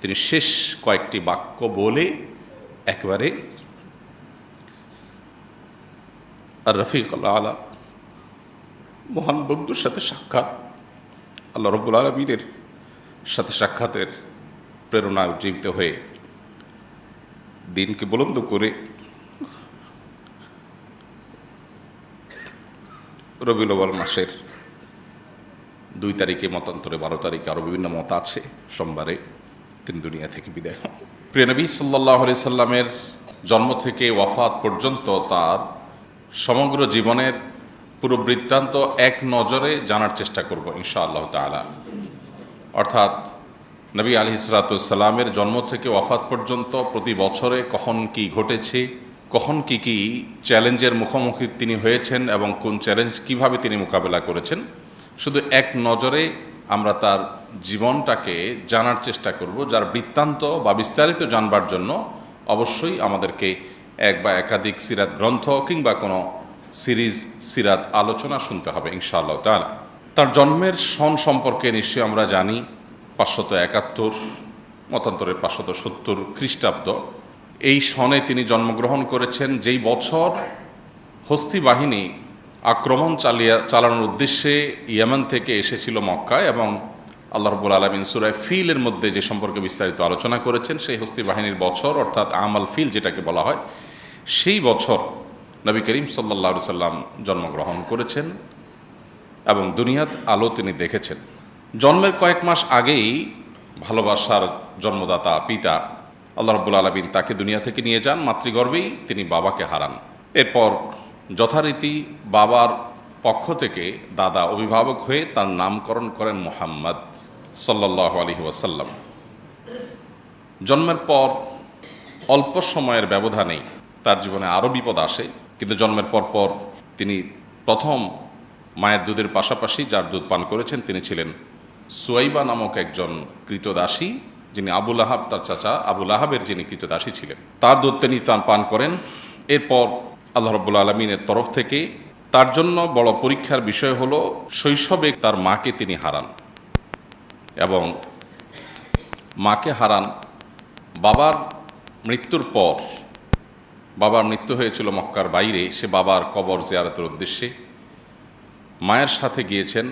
তিনি শেষ কয়েকটি বাক্য বলে একেবারে আর রফিক আলা মহান বন্ধুর সাথে সাক্ষাৎ, আল্লাহ রব্বুল আলামিনের সাথে সাক্ষাতের প্রেরণায় উজ্জীবিত হয়ে দিনকে বুলন্দ করে রবিউল আউয়াল মাসের 2 তারিখে, মতান্তরে 12 তারিখে, আরও বিভিন্ন মত আছে, সোমবারে তিনি দুনিয়া থেকে বিদায় হন। প্রিয় নবী সাল্লাল্লাহু আলাইহি সাল্লামের জন্ম থেকে ওয়াফাত পর্যন্ত তার সমগ্র জীবনের পুরো বৃত্তান্ত এক নজরে জানার চেষ্টা করব ইনশাআল্লাহ তাআলা। অর্থাৎ নবী আলাইহিস সালামের জন্ম থেকে ওয়াফাত পর্যন্ত প্রতি বছরে কখন কি ঘটেছে, কখন কি কি চ্যালেঞ্জের মুখোমুখি তিনি হয়েছেন এবং কোন চ্যালেঞ্জ কিভাবে তিনি মোকাবেলা করেছেন, শুধু এক নজরে আমরা তার জীবনটাকে জানার চেষ্টা করব, যার বৃত্তান্ত বা বিস্তারিত জানবার জন্য অবশ্যই আমাদেরকে এক বা একাধিক সিরাত গ্রন্থ কিংবা কোনো সিরিজ সিরাত আলোচনা শুনতে হবে ইনশাআল্লাহ তাআলা। তার জন্মের সন সম্পর্কে নিশ্চয়ই আমরা জানি 571, মতান্তরে 570 খ্রিস্টাব্দ। এই সনে তিনি জন্মগ্রহণ করেছেন, যেই বছর হস্তি বাহিনী আক্রমণ চালানোর উদ্দেশ্যে ইয়েমেন থেকে এসেছিল মক্কায়, এবং আল্লাহ রাব্বুল আলামিন সূরা ফিলের মধ্যে যে সম্পর্কে বিস্তারিত আলোচনা করেছেন, সেই হস্তি বাহিনীর বছর অর্থাৎ আমাল ফিল যেটাকে বলা হয়, সেই বছর নবী করিম সাল্লাল্লাহু আলাইহি সাল্লাম জন্মগ্রহণ করেছেন এবং দুনিয়াত আলো তিনি দেখেছেন। জন্মের কয়েক মাস আগেই ভালোবাসার জন্মদাতা পিতা আল্লাহ রাব্বুল আলামিন তাকে দুনিয়া থেকে নিয়ে যান, মাতৃগর্ভেই তিনি বাবাকে হারান। এরপর যথারীতি বাবার পক্ষ থেকে দাদা অভিভাবক হয়ে তার নামকরণ করেন মুহাম্মদ সাল্লাল্লাহু আলাইহি ওয়াসাল্লাম। জন্মের পর অল্প সময়ের ব্যবধানেই তার জীবনে আরও বিপদ আসে, কিন্তু জন্মের পর তিনি প্রথম মায়ের দুধের পাশাপাশি যার দুধ পান করেছেন তিনি ছিলেন সুয়াইবা নামক একজন কৃতদাসী, যিনি আবু লাহাব, তার চাচা আবু লাহাবের যিনি কৃতদাসী ছিলেন, তার দুধ তিনি পান করেন। এরপর আল্লাহ রাব্বুল আলামিনের তরফ থেকে তার জন্য বড় পরীক্ষার বিষয় হলো শৈশবে তার মাকে তিনি হারান, এবং মাকে হারান বাবার মৃত্যুর পর। বাবার মৃত্যু হয়েছিল মক্কার বাইরে, সে বাবার কবর জিয়ারতের উদ্দেশ্যে মায়ের সাথে গিয়েছেন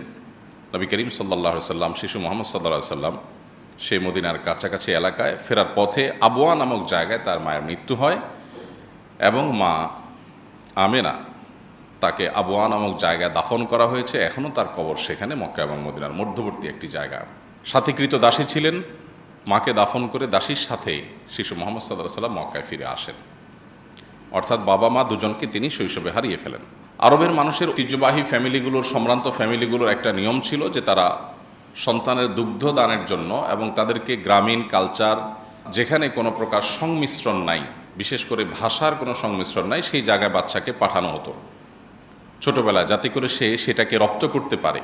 নবী করিম সাল্লাল্লাহু আলাইহি সাল্লাম, শিশু মুহাম্মদ সাল্লাল্লাহু আলাইহি সাল্লাম। সেই মদিনার কাছাকাছি এলাকায় ফেরার পথে আবওয়া নামক জায়গায় তার মায়ের মৃত্যু হয়, এবং মা আমেনা তাকে আবওয়া নামক জায়গায় দাফন করা হয়েছে। এখনও তার কবর সেখানে, মক্কা এবং মদিনার মধ্যবর্তী একটি জায়গা। সাথে কৃত দাসী ছিলেন, মাকে দাফন করে দাসীর সাথে শিশু মুহাম্মদ সাল্লাল্লাহু আলাইহি সাল্লাম মক্কায় ফিরে আসেন। অর্থাৎ বাবা মা দুজনকে তিনি শৈশবে হারিয়ে ফেলেন। আরবের মানুষের ঐতিহ্যবাহী ফ্যামিলিগুলোর, সম্ভ্রান্ত ফ্যামিলিগুলোর একটা নিয়ম ছিল যে তারা সন্তানের দুগ্ধ দানের জন্য এবং তাদেরকে গ্রামীণ কালচার, যেখানে কোনো প্রকার সংমিশ্রণ নাই, বিশেষ করে ভাষার কোনো সংমিশ্রণ নাই, সেই জায়গায় বাচ্চাকে পাঠানো হতো ছোটোবেলায়, যাতে করে সে সেটাকে রপ্ত করতে পারে।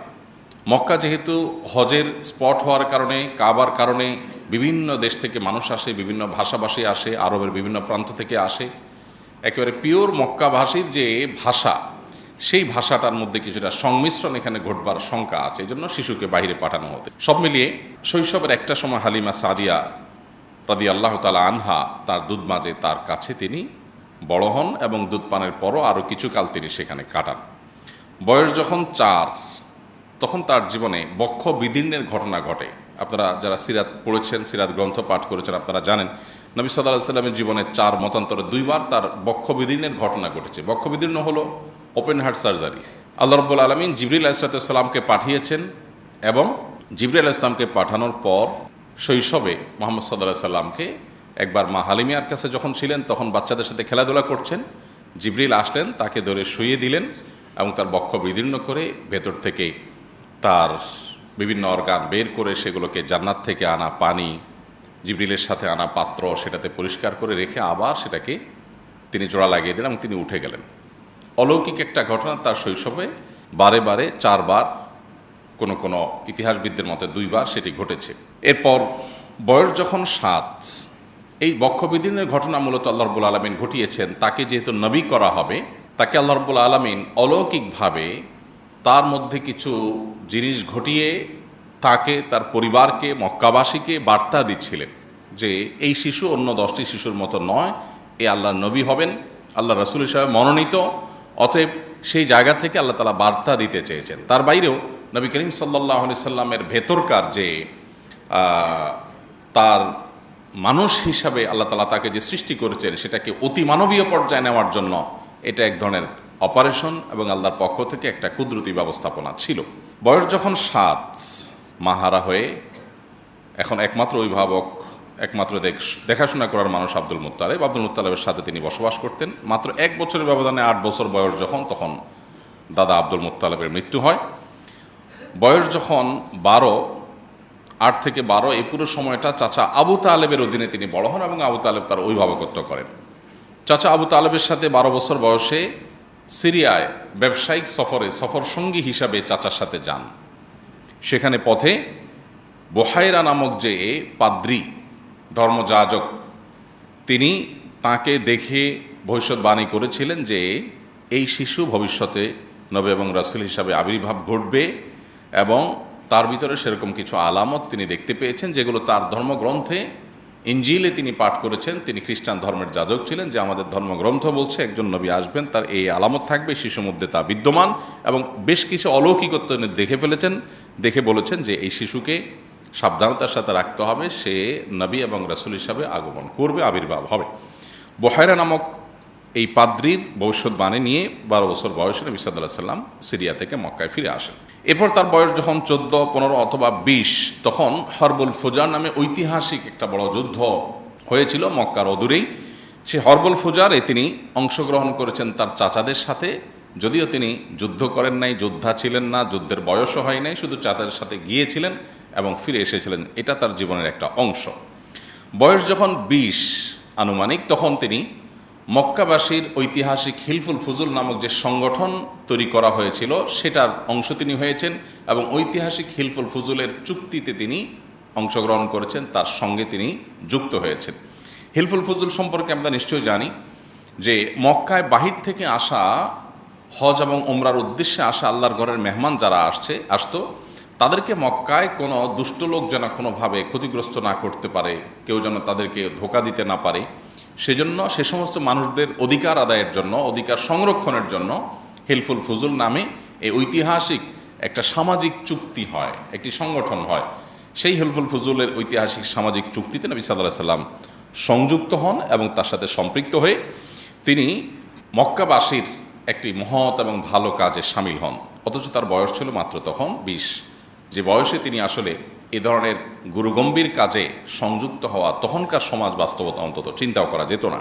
মক্কা যেহেতু হজের স্পট হওয়ার কারণে, কাবার কারণে বিভিন্ন দেশ থেকে মানুষ আসে, বিভিন্ন ভাষাভাষী আসে, আরবের বিভিন্ন প্রান্ত থেকে আসে, একেবারে পিওর মক্কাভাষীর যে ভাষা, সেই ভাষাটার মধ্যে কিছুটা সংমিশ্রণ এখানে ঘটবার শঙ্কা আছে, এই জন্য শিশুকে বাইরে পাঠানো হতো। সব মিলিয়ে শৈশবের একটা সময় হালিমা সাদিয়া রাদিয়াল্লাহু তাআলা আনহা তার দুধ মাঝে তার কাছে তিনি বড় হন, এবং দুধ পানের পরও আরও কিছুকাল তিনি সেখানে কাটান। বয়স যখন 4, তখন তার জীবনে বক্ষ বিদীর্ণের ঘটনা ঘটে। আপনারা যারা সিরাত পড়েছেন, সিরাত গ্রন্থ পাঠ করেছেন, আপনারা জানেন নবী সাল্লাল্লাহু আলাইহি সাল্লামের জীবনে 4 মতান্তরে 2 বার তার বক্ষ বিদীর্ণের ঘটনা ঘটেছে। বক্ষ বিদীর্ণ হলো ওপেন হার্ট সার্জারি। আল্লাহ রাব্বুল আলামিন জিবরিল আলাইহিস সালামকে পাঠিয়েছেন, এবং জিবরিল আলাইহিস সালামকে পাঠানোর পর শৈশবে মুহাম্মদ সাল্লাল্লাহু আলাইহি সাল্লামকে একবার মা হালিমার কাছে যখন ছিলেন, তখন বাচ্চাদের সাথে খেলাধুলা করছেন, জিবরিল আসলেন, তাকে ধরে শুইয়ে দিলেন এবং তার বক্ষ বিদীর্ণ করে ভেতর থেকে তার বিভিন্ন অর্গান বের করে সেগুলোকে জান্নাত থেকে আনা পানি, জিবরিলের সাথে আনা পাত্র, সেটাতে পরিষ্কার করে রেখে আবার সেটাকে তিনি জোড়া লাগিয়ে দিলেন এবং তিনি উঠে গেলেন। অলৌকিক একটা ঘটনা, তার শৈশবে বারে বারে 4 বার, কোনো কোনো ইতিহাসবিদদের মতে 2 বার সেটি ঘটেছে। এরপর বয়স যখন 7, এই বক্ষবিদীর্ণের ঘটনা মূলত আল্লাহ রাব্বুল আলামিন ঘটিয়েছেন। তাকে যেহেতু নবী করা হবে, তাকে আল্লাহ রাব্বুল আলামিন অলৌকিকভাবে তার মধ্যে কিছু জিনিস ঘটিয়ে তাকে, তার পরিবারকে, মক্কাবাসীকে বার্তা দিচ্ছিলেন যে এই শিশু অন্য 10টি শিশুর মতো নয়, এ আল্লাহর নবী হবেন, আল্লাহ রাসূল হিসাবে মনোনীত। অতএব সেই জায়গা থেকে আল্লাহ তাআলা বার্তা দিতে চেয়েছেন। তার বাইরেও নবী করিম সাল্লাল্লাহু আলাইহি সাল্লামের ভেতরকার যে তার মানুষ হিসাবে আল্লাহ তাআলা তাকে যে সৃষ্টি করেছেন সেটাকে অতি মানবীয় পর্যায়ে নেওয়ার জন্য এটা এক ধরনের অপারেশন এবং আল্লাহর পক্ষ থেকে একটা কুদরতি ব্যবস্থাপনা ছিল। বয়স যখন 7, মাহারা হয়ে এখন একমাত্র অভিভাবক, একমাত্র দেখাশোনা করার মানুষ আব্দুল মুত্তালিবের সাথে তিনি বসবাস করতেন। মাত্র 1 বছরের ব্যবধানে 8 বছর বয়স যখন, তখন দাদা আব্দুল মুত্তালিবের মৃত্যু হয়। বয়স যখন 12, 8 থেকে 12, এই পুরো সময়টা চাচা আবু তালেবের অধীনে তিনি বড় হন এবং আবু তালেব তার অভিভাবকত্ব করেন। চাচা আবু তালেবের সাথে 12 বছর বয়সে সিরিয়ায় ব্যবসায়িক সফর সঙ্গী হিসাবে চাচার সাথে যান। সেখানে পথে বুহাইরা নামক যে পাদ্রী ধর্মযাজক, তিনি তাকে দেখে ভবিষ্যৎবাণী করেছিলেন যে এই শিশু ভবিষ্যতে নবী এবং রাসূল হিসাবে আবির্ভাব ঘটবে, এবং তার ভিতরে সেরকম কিছু আলামত তিনি দেখতে পেয়েছেন যেগুলো তার ধর্মগ্রন্থে ইনজিলে তিনি পাঠ করেছেন। তিনি খ্রিস্টান ধর্মের যাজক ছিলেন, যে আমাদের ধর্মগ্রন্থ বলছে একজন নবী আসবেন, তার এই আলামত থাকবে, শিশুর মধ্যে তা বিদ্যমান, এবং বেশ কিছু অলৌকিকত্ব দেখে ফেলেছেন। দেখে বলেছেন যে এই শিশুকে সাবধানতার সাথে রাখতে হবে, সে নবী এবং রাসূল হিসাবে আগমন করবে, আবির্ভাব হবে। বুহাইরা নামক এই পাদ্রীর ভবিষ্যৎবাণী নিয়ে 12 বছর বয়সে নবী সাল্লাল্লাহু আলাইহি ওয়াসাল্লাম সিরিয়া থেকে মক্কায় ফিরে আসেন। এরপর তার বয়স যখন 14, 15 অথবা 20, তখন হরবুল ফুজার নামে ঐতিহাসিক একটা বড় যুদ্ধ হয়েছিল মক্কার অদূরেই। সেই হরবুল ফুজারে তিনি অংশগ্রহণ করেছেন তার চাচাদের সাথে, যদিও তিনি যুদ্ধ করেন নাই, যোদ্ধা ছিলেন না, যুদ্ধের বয়সও হয় নাই, শুধু চাচাদের সাথে গিয়েছিলেন এবং ফিরে এসেছিলেন। এটা তার জীবনের একটা অংশ। বয়স যখন 20 আনুমানিক, তখন তিনি মক্কাবাসীর ঐতিহাসিক হিলফুল ফুজুল নামক যে সংগঠন তৈরি করা হয়েছিল সেটার অংশ তিনি হয়েছেন, এবং ঐতিহাসিক হিলফুল ফুজুলের চুক্তিতে তিনি অংশগ্রহণ করেছেন, তার সঙ্গে তিনি যুক্ত হয়েছেন। হিলফুল ফুজুল সম্পর্কে আমরা নিশ্চয়ই জানি যে মক্কায় বাহির থেকে আসা, হজ এবং ওমরার উদ্দেশ্যে আসা আল্লাহর ঘরের মেহমান যারা আসতো, তাদেরকে মক্কায় কোনো দুষ্ট লোক যেন কোনোভাবে ক্ষতিগ্রস্ত না করতে পারে, কেউ যেন তাদেরকে ধোঁকা দিতে না পারে, সেজন্য সে সমস্ত মানুষদের অধিকার আদায়ের জন্য, অধিকার সংরক্ষণের জন্য হিলফুল ফুজুল নামে এই ঐতিহাসিক একটা সামাজিক চুক্তি হয়, একটি সংগঠন হয়। সেই হিলফুল ফুজুলের ঐতিহাসিক সামাজিক চুক্তিতে নবী সাল্লাল্লাহু আলাইহি সাল্লাম সংযুক্ত হন এবং তার সাথে সম্পৃক্ত হয়ে তিনি মক্কাবাসীর একটি মহৎ এবং ভালো কাজে সামিল হন। অথচ তার বয়স ছিল মাত্র তখন 20, যে বয়সে তিনি আসলে এ ধরনের গুরুগম্ভীর কাজে সংযুক্ত হওয়া তখনকার সমাজ বাস্তবতা অন্তত চিন্তাও করা যেত না।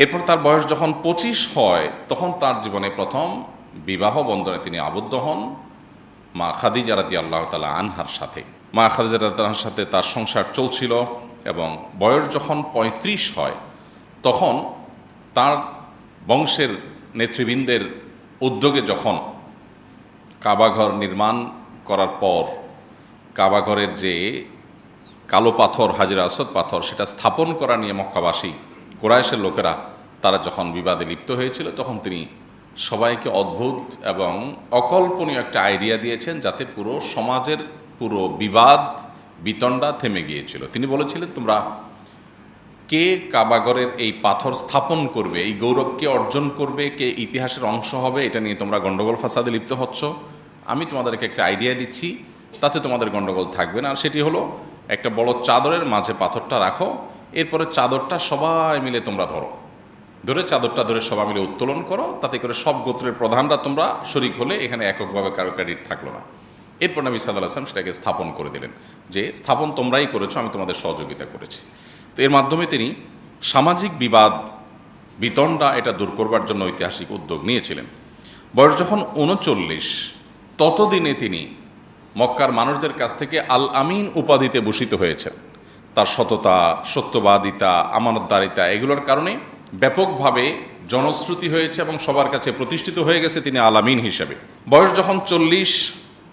এরপর তার বয়স যখন 25 হয়, তখন তার জীবনে প্রথম বিবাহ বন্ধনে তিনি আবদ্ধ হন মা খাদিজা রাদিয়াল্লাহু তাআলা আনহার সাথে। মা খাদিজা রাদিয়াল্লাহু আনহার সাথে তার সংসার চলছিল, এবং বয়স যখন 35 হয়, তখন তার বংশের নেতৃবৃন্দের উদ্যোগে যখন কাবাঘর নির্মাণ করার পর কাবাঘরের যে কালো পাথর, হাজরে আসওয়াদ পাথর, সেটা স্থাপন করা নিয়ে মক্কাবাসী কুরাইশের লোকেরা তারা যখন বিবাদে লিপ্ত হয়েছিল, তখন তিনি সবাইকে অদ্ভুত এবং অকল্পনীয় একটা আইডিয়া দিয়েছেন, যাতে পুরো সমাজের পুরো বিবাদ বিতণ্ডা থেমে গিয়েছিল। তিনি বলেছিলেন, তোমরা কে কাবাঘরের এই পাথর স্থাপন করবে, এই গৌরব কে অর্জন করবে, কে ইতিহাসের অংশ হবে, এটা নিয়ে তোমরা গণ্ডগোল ফাসাদে লিপ্ত হচ্ছ। আমি তোমাদেরকে একটা আইডিয়া দিচ্ছি, তাতে তোমাদের গণ্ডগোল থাকবে না। আর সেটি হলো, একটা বড় চাদরের মাঝে পাথরটা রাখো, এরপরে চাদরটা সবাই মিলে তোমরা ধরে চাদরটা ধরে সবাই মিলে উত্তোলন করো, তাতে করে সব গোত্রের প্রধানরা তোমরা শরিক হলে, এখানে এককভাবে কারো ক্রেডিট থাকলো না। এরপর নবী সাল্লাল্লাহু আলাইহি ওয়াসাল্লাম সেটাকে স্থাপন করে দিলেন, যে স্থাপন তোমরাই করেছো, আমি তোমাদের সহযোগিতা করেছি। তো এর মাধ্যমে তিনি সামাজিক বিবাদ বিতণ্ডা এটা দূর করবার জন্য ঐতিহাসিক উদ্যোগ নিয়েছিলেন। বয়স যখন 39, ততদিনে তিনি মক্কার মানুষদের কাছ থেকে আল আমিন উপাধিতে ভূষিত হয়েছেন। তার সততা, সত্যবাদিতা, আমানতদারিতা, এগুলোর কারণে ব্যাপকভাবে জনশ্রুতি হয়েছে এবং সবার কাছে প্রতিষ্ঠিত হয়ে গেছে তিনি আল আমিন হিসেবে। বয়স যখন 40,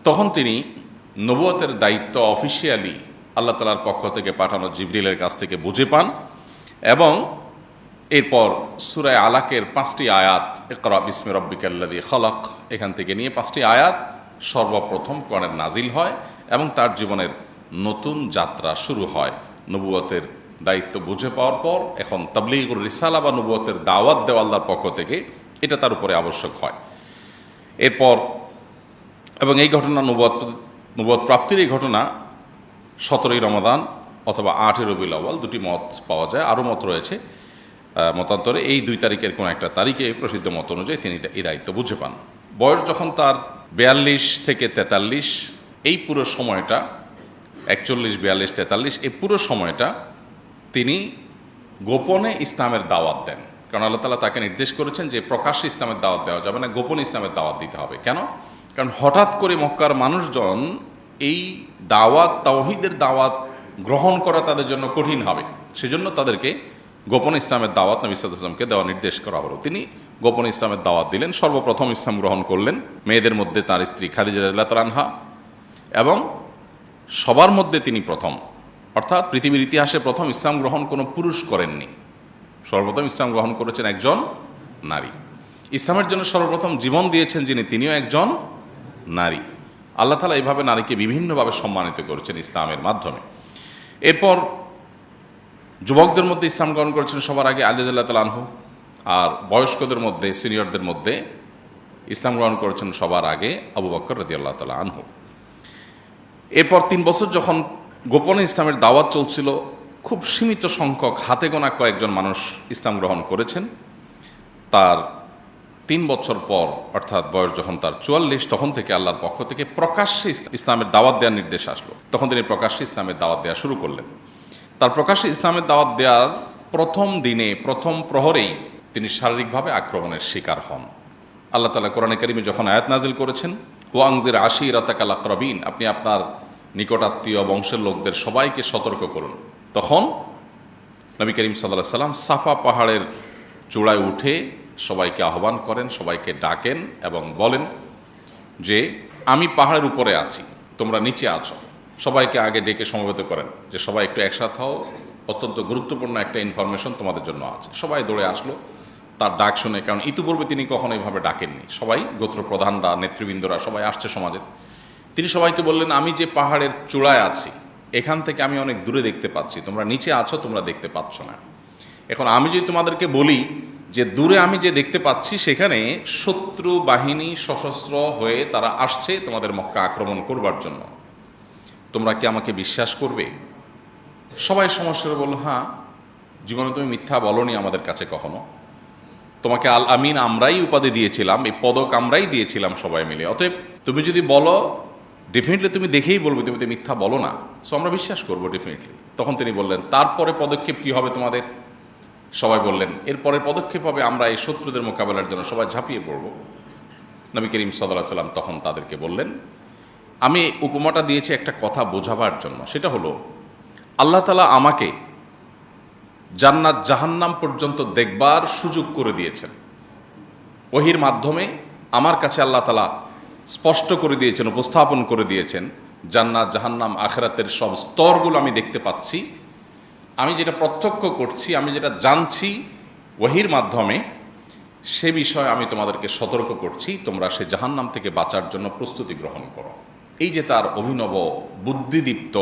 তখন তিনি নবুয়তের দায়িত্ব অফিসিয়ালি আল্লাহ তাআলার পক্ষ থেকে পাঠানো জিবরিলের কাছ থেকে বুঝে পান, এবং এরপর সূরা আলাকের 5টি আয়াত, ইকরা বিসমি রাব্বিকাল্লাযী খালাক, এখান থেকে নিয়ে 5টি আয়াত সর্বপ্রথম কোরআনের নাজিল হয়, এবং তার জীবনের নতুন যাত্রা শুরু হয়। নবুয়তের দায়িত্ব বুঝে পাওয়ার পর এখন তাবলীগুর রিসালা বা নবুয়তের দাওয়াত দেওয়া আল্লাহর পক্ষ থেকে এটা তার উপরে আবশ্যক হয়। এরপর এবং এই ঘটনা নবুয়ত প্রাপ্তির এই ঘটনা 17ই রমাদান অথবা 8ই রবিউল আউয়াল, দুটি মত পাওয়া যায়, আরও মত রয়েছে মতান্তরে। এই 2 তারিখের কোনো একটা তারিখে প্রসিদ্ধ মত অনুযায়ী তিনি এই দায়িত্ব বুঝে পান। বয়স যখন তার 42 থেকে 43, এই পুরো সময়টা 41, 42, 43 এই পুরো সময়টা তিনি গোপনে ইসলামের দাওয়াত দেন। কারণ আল্লাহ তাআলা তাকে নির্দেশ করেছেন যে প্রকাশ্যে ইসলামের দাওয়াত দেওয়া যাবে না, গোপনে ইসলামের দাওয়াত দিতে হবে। কেন? কারণ হঠাৎ করে মক্কার মানুষজন এই দাওয়াত, তাওহীদের দাওয়াত গ্রহণ করা তাদের জন্য কঠিন হবে। সেজন্য তাদেরকে গোপনে ইসলামের দাওয়াত নবী সাল্লাল্লাহু আলাইহি ওয়াসাল্লামকে দেওয়ার নির্দেশ করা হলো। তিনি গোপনে ইসলামের দাওয়াত দিলেন। সর্বপ্রথম ইসলাম গ্রহণ করলেন মেয়েদের মধ্যে তার স্ত্রী খাদিজা রাদিয়াল্লাহু তাআলা আনহা, এবং সবার মধ্যে তিনি প্রথম, অর্থাৎ পৃথিবীর ইতিহাসে প্রথম ইসলাম গ্রহণ কোনো পুরুষ করেননি। সর্বপ্রথম ইসলাম গ্রহণ করেছেন একজন নারী। ইসলামের জন্য সর্বপ্রথম জীবন দিয়েছেন যিনি, তিনিও একজন নারী। আল্লাহ তাআলা এইভাবে নারীকে বিভিন্নভাবে সম্মানিত করেছেন ইসলামের মাধ্যমে। এরপর যুবকদের মধ্যে ইসলাম গ্রহণ করেছেন সবার আগে আলী রাদিয়াল্লাহু তাআলা আনহু, আর বয়স্কদের মধ্যে, সিনিয়রদের মধ্যে ইসলাম গ্রহণ করেছেন সবার আগে আবু বকর রাদিয়াল্লাহু তাআলা আনহু। এরপর 3 বছর যখন গোপনে ইসলামের দাওয়াত চলছিল, খুব সীমিত সংখ্যক, হাতে গোনা কয়েকজন মানুষ ইসলাম গ্রহণ করেছেন। তার 3 বছর পর, অর্থাৎ বয়স যখন তার 44, তখন থেকে আল্লাহর পক্ষ থেকে প্রকাশ্যে ইসলামের দাওয়াত দেওয়ার নির্দেশ আসলো। তখন তিনি প্রকাশ্যে ইসলামের দাওয়াত দেওয়া শুরু করলেন। তার প্রকাশ্যে ইসলামের দাওয়াত দেওয়ার প্রথম দিনে, প্রথম প্রহরেই তিনি শারীরিকভাবে আক্রমণের শিকার হন। আল্লাহ তাআলা কোরআনে কারিমে যখন আয়াত নাজিল করেছেন, ওয়া আনজির আশীরাতাকাল আকরাবিন, আপনি আপনার নিকটাত্মীয় বংশের লোকদের সবাইকে সতর্ক করুন, তখন নবী করিম সাল্লাল্লাহু আলাইহি ওয়াসাল্লাম সাফা পাহাড়ের চূড়ায় উঠে সবাইকে আহ্বান করেন, সবাইকে ডাকেন এবং বলেন যে আমি পাহাড়ের উপরে আছি, তোমরা নিচে আছো। সবাইকে আগে ডেকে সমবেত করেন যে সবাই একটু একসাথে হও, অত্যন্ত গুরুত্বপূর্ণ একটা ইনফরমেশন তোমাদের জন্য আছে। সবাই দৌড়ে আসলো তার ডাক শুনে, কারণ ইতিপূর্বে তিনি কখনো এইভাবে ডাকেননি। সবাই গোত্রপ্রধানরা, নেতৃবৃন্দরা সবাই আসছে সমাজে। তিনি সবাইকে বললেন, আমি যে পাহাড়ের চূড়ায় আছি এখান থেকে আমি অনেক দূরে দেখতে পাচ্ছি, তোমরা নিচে আছো, তোমরা দেখতে পাচ্ছ না। এখন আমি যদি তোমাদেরকে বলি যে দূরে আমি যে দেখতে পাচ্ছি সেখানে শত্রু বাহিনী সশস্ত্র হয়ে তারা আসছে তোমাদের মক্কা আক্রমণ করবার জন্য, তোমরা কি আমাকে বিশ্বাস করবে? সবাই সমস্যারে বলল, হ্যাঁ, জীবনে তুমি মিথ্যা বলনি আমাদের কাছে কখনো, তোমাকে আল আমিন আমরাই উপাধি দিয়েছিলাম, এই পদক আমরাই দিয়েছিলাম সবাই মিলে, অতএব তুমি যদি বলো ডেফিনেটলি তুমি দেখেই বলবে তুমি তো মিথ্যা বলো না, সো আমরা বিশ্বাস করবো ডেফিনেটলি। তখন তিনি বললেন, তারপরে পদক্ষেপ কি হবে তোমাদের? সবাই বললেন, এরপরের পদক্ষেপ হবে আমরা এই শত্রুদের মোকাবেলার জন্য সবাই ঝাঁপিয়ে পড়ব। নবী করিম সাল্লাল্লাহু আলাইহি ওয়াসাল্লাম তখন তাদেরকে বললেন, আমি উপমাটা দিয়েছি একটা কথা বোঝাবার জন্য, সেটা হলো আল্লাহ তাআলা আমাকে জান্নাত জাহান্নাম পর্যন্ত দেখবার সুযোগ করে দিয়েছেন। ওহির মাধ্যমে আমার কাছে আল্লাহ তাআলা স্পষ্ট করে দিয়েছেন, উপস্থাপন করে দিয়েছেন জান্নাত জাহান্নাম আখিরাতের সব স্তরগুলো আমি দেখতে পাচ্ছি। আমি যেটা প্রত্যক্ষ করছি, আমি যেটা জানছি ওহির মাধ্যমে, সে বিষয়ে আমি তোমাদেরকে সতর্ক করছি, তোমরা সে জাহান্নাম থেকে বাঁচার জন্য প্রস্তুতি গ্রহণ করো। এই যে তার অভিনব বুদ্ধিদীপ্ত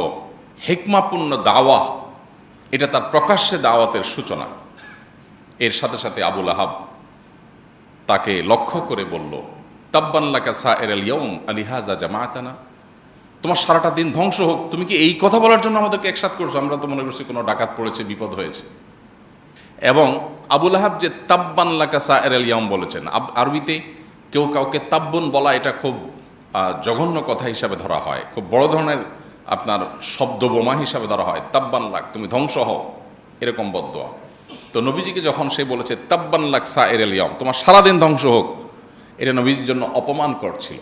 হিকমাপূর্ণ দাওয়া, এটা তার প্রকাশ্যে দাওয়াতের সূচনা। এর সাথে সাথে আবু লাহাব তাকে লক্ষ্য করে বলল, তাব্বান লাকা সাইরাল ইয়াউম আলিহাযা জামাআতানা, তোমার সারাটা দিন ধ্বংস হোক, তুমি কি এই কথা বলার জন্য আমাদেরকে একসাথ করছো? আমরা তো মনে করছি কোনো ডাকাত পড়েছে, বিপদ হয়েছে। এবং আবু লাহাব যে তাব্বান লাকা সাইরাল ইয়াউম বলেছেন, আরবিতে কেউ কাউকে তাব্বুন বলা এটা খুব জঘন্য কথা হিসাবে ধরা হয়, খুব বড় ধরনের আপনার শব্দ বোমা হিসাবে ধরা হয়। তাব্বান লাক, তুমি ধ্বংস হও, এরকম বদদোয়া। তো নবীজিকে যখন সে বলেছে তাব্বান লাক সাইরাল ইয়াউম, তোমার সারাদিন ধ্বংস হোক, এটা নবীজির জন্য অপমানকর ছিল।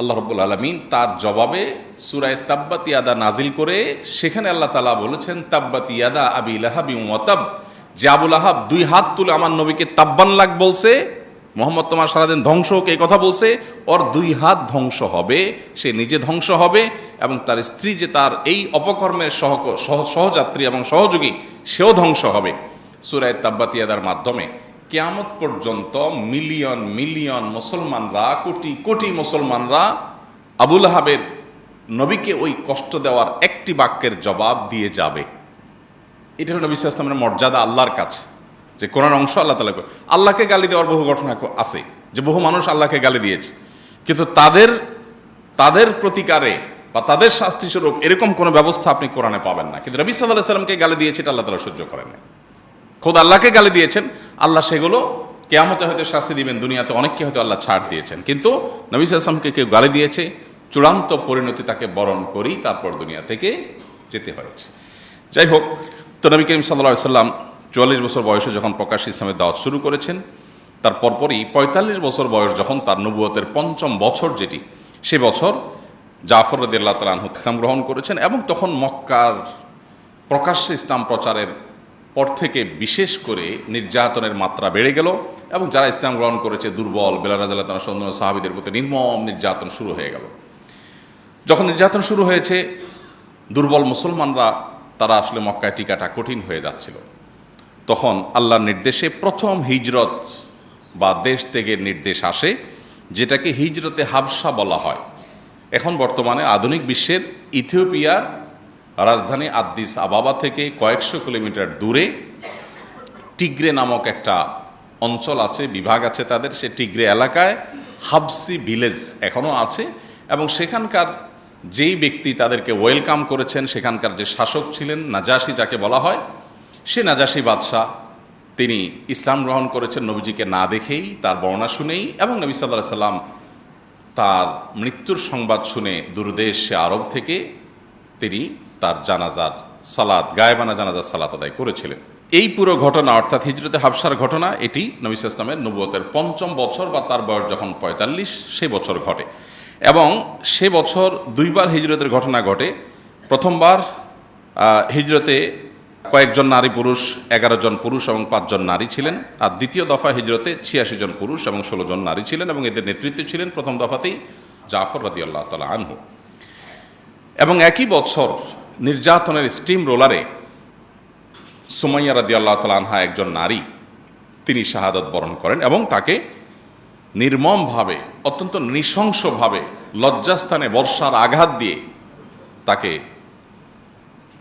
আল্লাহ রাব্বুল আলামিন তার জবাবে সূরা তাব্বাত ইয়াদা নাজিল করে সেখানে আল্লাহ তাআলা বলেছেন, তাব্বাত ইয়াদা আবি লাহাবি ওয়া তাব, যে আবু লাহাব 2 হাত তুলে আমার নবীকে তাব্বান লাক বলছে, মোহাম্মদ তোমার সারাদিন ধ্বংস হোক এই কথা বলছে, ওর 2 হাত ধ্বংস হবে, সে নিজে ধ্বংস হবে এবং তার স্ত্রী যে তার এই অপকর্মের সহযাত্রী এবং সহযোগী, সেও ধ্বংস হবে। সূরা তাব্বাত ইয়াদার মাধ্যমে কিয়ামত পর্যন্ত মিলিয়ন মিলিয়ন মুসলমানরা, কোটি কোটি মুসলমানরা আবু লাহাবের নবীকে ওই কষ্ট দেওয়ার একটি বাক্যের জবাব দিয়ে যাবে। এটা হলো নবী সাল্লাল্লাহু আলাইহি ওয়াসাল্লামের মর্যাদা আল্লাহর কাছে, যে কোরআন অংশ আল্লাহ তাআলা আল্লাহকে গালি দেওয়ার বহু ঘটনা আছে, যে বহু মানুষ আল্লাহকে গালি দিয়েছে, কিন্তু তাদের প্রতিকারে বা তাদের শাস্তিস্বরূপ এরকম কোনো ব্যবস্থা আপনি কোরআনে পাবেন না। কিন্তু নবী সাল্লাল্লাহু আলাইহি ওয়াসাল্লামকে গালি দিয়েছে, এটা আল্লাহ তাআলা সহ্য করেন না। খোদ আল্লাহকে গালি দিয়েছেন, আল্লাহ সেগুলো কিয়ামতে হয়তো শাস্তি দিবেন, দুনিয়াতে অনেককে হয়তো আল্লাহ ছাড় দিয়েছেন। কিন্তু নবী সাল্লাল্লাহু আলাইহি ওয়াসাল্লামকে কেউ গালি দিয়েছে, চূড়ান্ত পরিণতি তাকে বরণ করেই তারপর দুনিয়া থেকে যেতে হয়েছে। যাই হোক, তো নবী করিম সাল্লাল্লাহু আলাইহি ওয়াসাল্লাম 44 বছর বয়সে যখন প্রকাশ্যে ইসলামের দাওয়াত শুরু করেছেন, তার পরপরই 45 বছর বয়স যখন তার নবুয়তের ৫ম বছর যেটি, সে বছর জাফর রাদিয়াল্লাহু তাআলা আনহু ইসলাম গ্রহণ করেছেন। এবং তখন মক্কার প্রকাশ্যে ইসলাম প্রচারের পর থেকে বিশেষ করে নির্যাতনের মাত্রা বেড়ে গেল, এবং যারা ইসলাম গ্রহণ করেছে দুর্বল বেলাল রাদিয়াল্লাহু তাআলা সহ সাহাবীদের প্রতি নির্মম নির্যাতন শুরু হয়ে গেল। যখন নির্যাতন শুরু হয়েছে, দুর্বল মুসলমানরা তারা আসলে মক্কায় টিকাটা কঠিন হয়ে যাচ্ছিল। তখন আল্লাহর নির্দেশে প্রথম হিজরত বা দেশ ত্যাগের নির্দেশ আসে, যেটাকে হিজরতে হাবশা বলা হয়। এখন বর্তমানে আধুনিক বিশ্বের ইথিওপিয়ার রাজধানী আদ্দিস আবাবা থেকে কয়েকশো কিলোমিটার দূরে টিগ্রে নামক একটা অঞ্চল আছে, বিভাগ আছে তাদের। সে টিগ্রে এলাকায় হাবসি ভিলেজ এখনও আছে, এবং সেখানকার যেই ব্যক্তি তাদেরকে ওয়েলকাম করেছেন, সেখানকার যে শাসক ছিলেন নাজাশি যাকে বলা হয়, সে নাজাশি বাদশাহ, তিনি ইসলাম গ্রহণ করেছেন নবীজিকে না দেখেই, তার বর্ণনা শুনেই। এবং নবী সাল্লাল্লাহু আলাইহি সাল্লাম তার মৃত্যুর সংবাদ শুনে দূরদেশ আরব থেকে তিনি তার জানাজার সালাত, গায়েবানা জানাজার সালাত আদায় করেছিলেন। এই পুরো ঘটনা, অর্থাৎ হিজরতে হাবশার ঘটনা, এটি নবী সাল্লাল্লাহু আলাইহি ওয়াসাল্লামের নবুয়তের ৫ম বছর বা তার বয়স যখন ৪৫ সে বছর ঘটে। এবং সে বছর দুইবার হিজরতের ঘটনা ঘটে। প্রথমবার হিজরতে কয়েকজন নারী পুরুষ, ১১ জন পুরুষ এবং ৫ জন নারী ছিলেন। আর দ্বিতীয় দফা হিজরতে ৮৬ জন পুরুষ এবং ১৬ জন নারী ছিলেন, এবং এদের নেতৃত্বে ছিলেন প্রথম দফাতেই জাফর রাদিয়াল্লাহু তাআলা আনহু। এবং একই বছর নির্যাতনের স্টিম রোলারে সুমাইয়া রাদিয়াল্লাহু তাআলা আনহা, একজন নারী, তিনি শাহাদাত বরণ করেন, এবং তাকে নির্মমভাবে, অত্যন্ত নৃশংসভাবে লজ্জাস্থানে বর্ষার আঘাত দিয়ে তাকে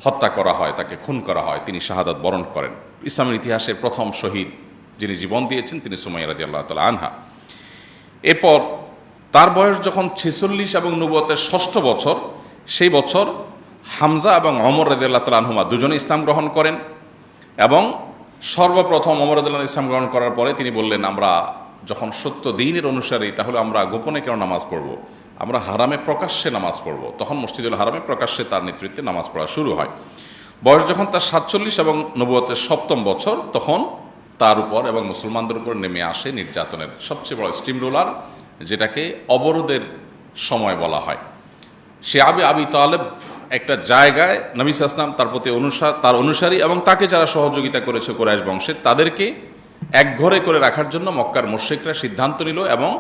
হত্যা করা হয়, তাকে খুন করা হয়, তিনি শাহাদাত বরণ করেন। ইসলামের ইতিহাসে প্রথম শহীদ যিনি জীবন দিয়েছেন তিনি সুমাইয়া রাদিয়াল্লাহু তাআলা আনহা। এরপর তার বয়স যখন ৪৬ এবং নবুয়তের ৬ষ্ঠ বছর, সেই বছর হামজা এবং ওমর রাদিয়াল্লাহু তাআলা আনহুমা দুজনে ইসলাম গ্রহণ করেন। এবং সর্বপ্রথম ওমর রাদিয়াল্লাহু তাআলা ইসলাম গ্রহণ করার পরে তিনি বললেন, আমরা যখন সত্য দ্বীনের অনুসারী, তাহলে আমরা গোপনে কেন নামাজ পড়ব, আমরা হারামে প্রকাশ্যে নামাজ পড়ব। তখন মসজিদুল হারামে প্রকাশ্যে তার নেতৃত্বে নামাজ পড়া শুরু হয়। বয়স যখন তার ৪৭ এবং নবুয়তের ৭ম বছর, তখন তার উপর এবং মুসলমানদের উপর নেমে আসে নির্যাতনের সবচেয়ে বড় স্টিম রোলার, যেটাকে অবরোধের সময় বলা হয়। সে আবি তালেব একটা জায়গায় নবী সাল্লাল্লাহু আলাইহি ওয়াসাল্লাম তার প্রতি তার অনুসারী এবং তাকে যারা সহযোগিতা করেছে কুরাইশ বংশের, তাদেরকে একঘরে করে রাখার জন্য মক্কার মুশরিকরা সিদ্ধান্ত নিল, এবং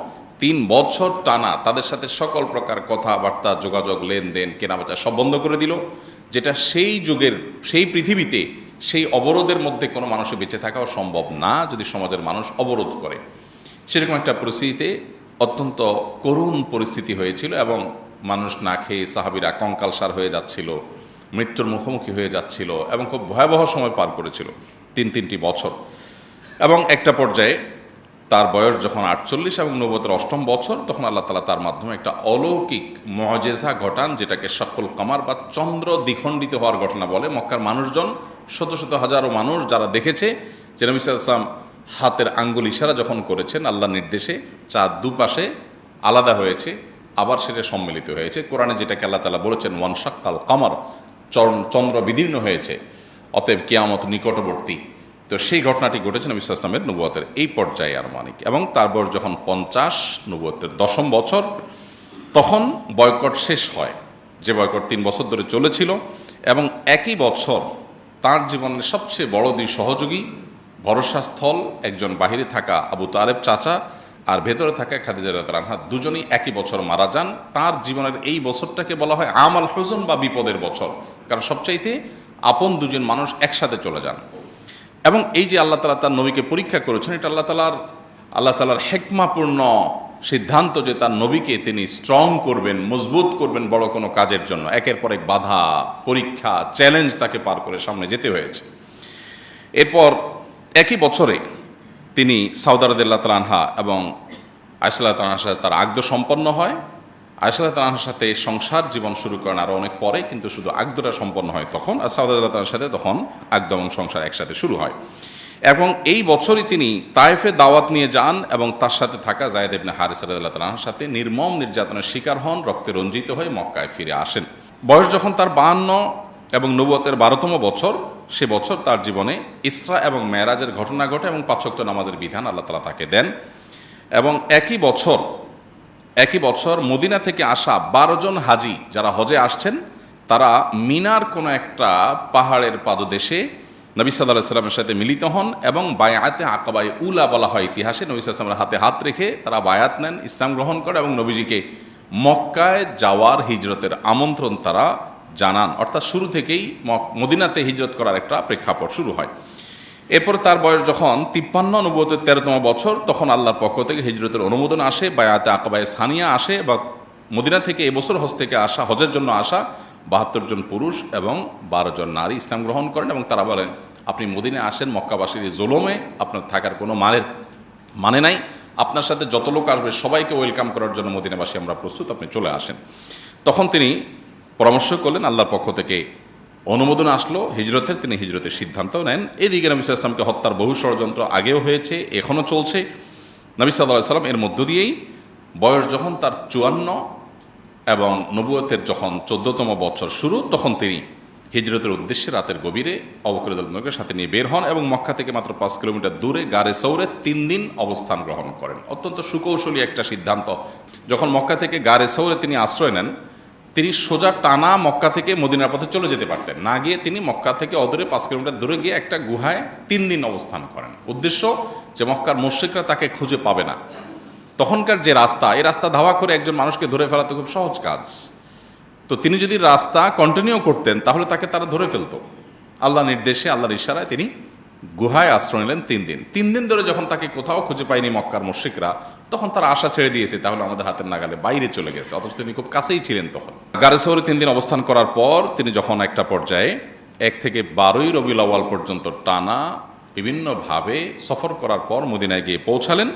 ৩ বছর টানা তাদের সাথে সকল প্রকার কথাবার্তা, যোগাযোগ, লেনদেন, কেনাবেচা সব বন্ধ করে দিল। যেটা সেই যুগের, সেই পৃথিবীতে সেই অবরোধের মধ্যে কোনো মানুষের বেঁচে থাকাও সম্ভব না যদি সমাজের মানুষ অবরোধ করে। সেরকম একটা পরিস্থিতিতে অত্যন্ত করুণ পরিস্থিতি হয়েছিল, এবং মানুষ না খেয়ে সাহাবীরা কঙ্কালসার হয়ে যাচ্ছিল, মৃত্যুর মুখোমুখি হয়ে যাচ্ছিল, এবং খুব ভয়াবহ সময় পার করেছিল ৩টি বছর। এবং একটা পর্যায়ে তার বয়স যখন ৪৮ এবং নবুয়তের ৮ম বছর, তখন আল্লাহ তাআলা তার মাধ্যমে একটা অলৌকিক মুআজিজা ঘটান, যেটাকে শাক্কুল কামার বা চন্দ্র দ্বিখণ্ডিত হওয়ার ঘটনা বলে। মক্কার মানুষজন, শত শত হাজারো মানুষ যারা দেখেছে যে নবী সাল্লাল্লাহু আলাইহি ওয়াসাল্লাম হাতের আঙ্গুল ইশারা যখন করেছেন আল্লাহর নির্দেশে, চাঁদ দুপাশে আলাদা হয়েছে, আবার সেটা সম্মিলিত হয়েছে। কোরআনে যেটাকে আল্লাহ তাআলা বলেছেন ওয়ানশাক্কাল কামার, চন্দ্র বিদীর্ণ হয়েছে, অতএব কিয়ামত নিকটবর্তী। তো সেই ঘটনাটি ঘটেছে নবী সাল্লাল্লাহু আলাইহি ওয়াসাল্লামের নবুয়তের এই পর্যায়ে আনুমানিক। এবং তার বয়স যখন ৫০, নবুয়তের ১০ম বছর, তখন বয়কট শেষ হয়, যে বয়কট ৩ বছর ধরে চলেছিল। এবং একই বছর তার জীবনের সবচেয়ে বড় দুই সহযোগী, ভরসাস্থল, একজন বাহিরে থাকা আবু তালেব চাচা আর ভেতরে থাকা খাদিজা রাদিয়াল্লাহু আনহা, দুজনেই একই বছর মারা যান। তার জীবনের এই বছরটাকে বলা হয় আমাল হুজন বা বিপদের বছর, কারণ সবচাইতে আপন দুজন মানুষ একসাথে চলে যান। এবং এই যে আল্লাহ তাআলা তার নবীকে পরীক্ষা করেছেন, এটা আল্লাহ তাআলার হেকমাপূর্ণ সিদ্ধান্ত যে তার নবীকে তিনি স্ট্রং করবেন, মজবুত করবেন বড় কোনো কাজের জন্য, একের পর এক বাধা, পরীক্ষা, চ্যালেঞ্জ তাকে পার করে সামনে যেতে হয়েছে। এরপর একই বছরে তিনি সাউদা রাদিয়াল্লাহু তাআলা আনহা এবং আয়েশা রাদিয়াল্লাহু তাআলার সাথে তার আকদ সম্পন্ন হয়। আয়েশা রাদিয়াল্লাহু তাআলার সাথে সংসার জীবন শুরু করেন আরও অনেক পরে, কিন্তু শুধু আকদটা সম্পন্ন হয় তখন, আর সাউদা রাদিয়াল্লাহু তাআলার সাথে তখন আকদ এবং সংসার একসাথে শুরু হয়। এবং এই বছরই তিনি তায়েফে দাওয়াত নিয়ে যান এবং তার সাথে থাকা যায়েদ ইবনে হারিসা রাদিয়াল্লাহু তাআলার সাথে নির্মম নির্যাতনের শিকার হন, রক্তে রঞ্জিত হয়ে মক্কায় ফিরে আসেন। বয়স যখন তার 52 এবং নবুয়তের 12তম বছর, সে বছর তার জীবনে ইসরা এবং মেরাজের ঘটনা ঘটে এবং 5 ওয়াক্ত নামাজের বিধান আল্লাহ তাআলা তাকে দেন। এবং একই বছর মদিনা থেকে আসা 12 জন হাজি যারা হজে আসছেন, তারা মিনার কোনো একটা পাহাড়ের পাদদেশে নবী সাল্লাল্লাহু আলাইহি ওয়াসাল্লামের সাথে মিলিত হন এবং বায়াতে আকাবায়ে উলা বলা হয় ইতিহাসে। নবী সাল্লাল্লাহু আলাইহি ওয়াসাল্লামের হাতে হাত রেখে তারা বায়াত নেন, ইসলাম গ্রহণ করে এবং নবীজিকে মক্কায় যাওয়ার হিজরতের আমন্ত্রণ তারা জানান। অর্থাৎ শুরু থেকেই মদিনাতে হিজরত করার একটা প্রেক্ষাপট শুরু হয়। এরপর তার বয়স যখন 53, নবুয়তের 13তম বছর, তখন আল্লাহর পক্ষ থেকে হিজরতের অনুমোদন আসে, বায়াতে আকাবায়ে সানিয়া আসে, বা মদিনা থেকে এবছর হজ থেকে আসা, হজের জন্য আসা 72 জন পুরুষ এবং 12 জন নারী ইসলাম গ্রহণ করেন। এবং তারা বলেন, আপনি মদিনায় আসেন, মক্কাবাসীর এই জুলুমে আপনার থাকার কোনো মানে নাই, আপনার সাথে যত লোক আসবে সবাইকে ওয়েলকাম করার জন্য মদিনাবাসী আমরা প্রস্তুত, আপনি চলে আসেন। তখন তিনি পরামর্শ করলেন, আল্লাহর পক্ষ থেকে অনুমোদন আসলো হিজরতের, তিনি হিজরতের সিদ্ধান্তও নেন। এদিকে নবী সাল্লাল্লাহু আলাইহি ওয়াসাল্লামকে হত্যার বহু ষড়যন্ত্র আগেও হয়েছে, এখনও চলছে। নবী সাল্লাল্লাহু আলাইহি ওয়াসাল্লাম এর মধ্য দিয়েই বয়স যখন তার 54 এবং নবুয়তের যখন 14তম বছর শুরু, তখন তিনি হিজরতের উদ্দেশ্যে রাতের গভীরে আবু বকর রাদিয়াল্লাহু আনহুকে সাথে নিয়ে বের হন এবং মক্কা থেকে মাত্র 5 কিলোমিটার দূরে গারে সৌরে 3 দিন অবস্থান গ্রহণ করেন। অত্যন্ত সুকৌশলী একটা সিদ্ধান্ত। যখন মক্কা থেকে গারে সৌরে তিনি আশ্রয় নেন, তিনি সোজা টানা মক্কা থেকে মদিনার পথে চলে যেতে পারতেন, না গিয়ে তিনি মক্কা থেকে অদূরে 5 কিলোমিটার দূরে গিয়ে একটা গুহায় 3 দিন অবস্থান করেন। উদ্দেশ্য যে মক্কার মুশরিকরা তাকে খুঁজে পাবে না। তখনকার যে রাস্তা, এই রাস্তা ধাওয়া করে একজন মানুষকে ধরে ফেলা তো খুব সহজ কাজ। তো তিনি যদি রাস্তা কন্টিনিউ করতেন তাহলে তাকে তারা ধরে ফেলতো। আল্লাহ নির্দেশে, আল্লাহর ইশারায় তিনি গুহায় আশ্রয় নিলেন 3 দিন। 3 দিন ধরে যখন তাকে কোথাও খুঁজে পায়নি মক্কার মুশরিকরা, তখন তারা আশা ছেড়ে দিয়েছে, তাহলে আমাদের হাতের নাগালে বাইরে চলে গেছে। অথচ তিনি খুব কাছেই ছিলেন তখন। গারে সৌরে 3 দিন অবস্থান করার পর তিনি যখন একটা পর্যায়ে 1 থেকে 12ই রবিউল আউয়াল পর্যন্ত টানা বিভিন্নভাবে সফর করার পর মদিনায় গিয়ে পৌঁছালেন,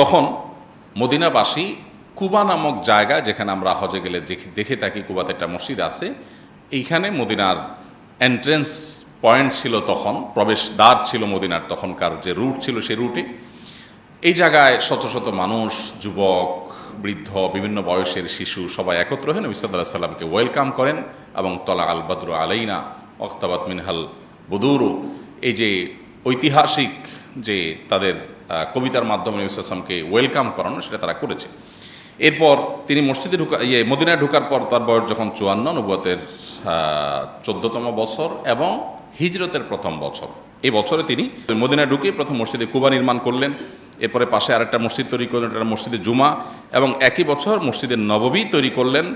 তখন মদিনাবাসী কুবা নামক জায়গা, যেখানে আমরা হজে গেলে দেখে থাকি কুবাতে একটা মসজিদ আছে, এইখানে মদিনার এন্ট্রেন্স পয়েন্ট ছিল, তখন প্রবেশদ্বার ছিল মদিনার, তখনকার যে রুট ছিল সেই রুটে। এই জায়গায় শত শত মানুষ, যুবক, বৃদ্ধ, বিভিন্ন বয়সের শিশু সবাই একত্র হয়ে নবী সাল্লাল্লাহু আলাইহি ওয়াসাল্লামকে ওয়েলকাম করেন এবং তলা আল বদরু আলাইনা ওয়াক্তাবাত মিনহাল বুদুরু, এই যে ঐতিহাসিক যে তাদের কবিতার মাধ্যমে নবী সাল্লাল্লাহু আলাইহি ওয়াসাল্লামকে ওয়েলকাম করানো, সেটা তারা করেছে। এরপর তিনি মসজিদে মদিনায় ঢোকার পর তার বয়স যখন 54, নবুয়তের 14তম বছর এবং হিজরতের প্রথম বছর, এই বছরে তিনি মদিনায় ঢুকে প্রথম মসজিদে কুবা নির্মাণ করলেন। এরপরে পাশে আরেকটা মসজিদ তৈরি করলেন, এটা মসজিদে জুমা, এবং একই বছর মসজিদে নববী তৈরি করলেন।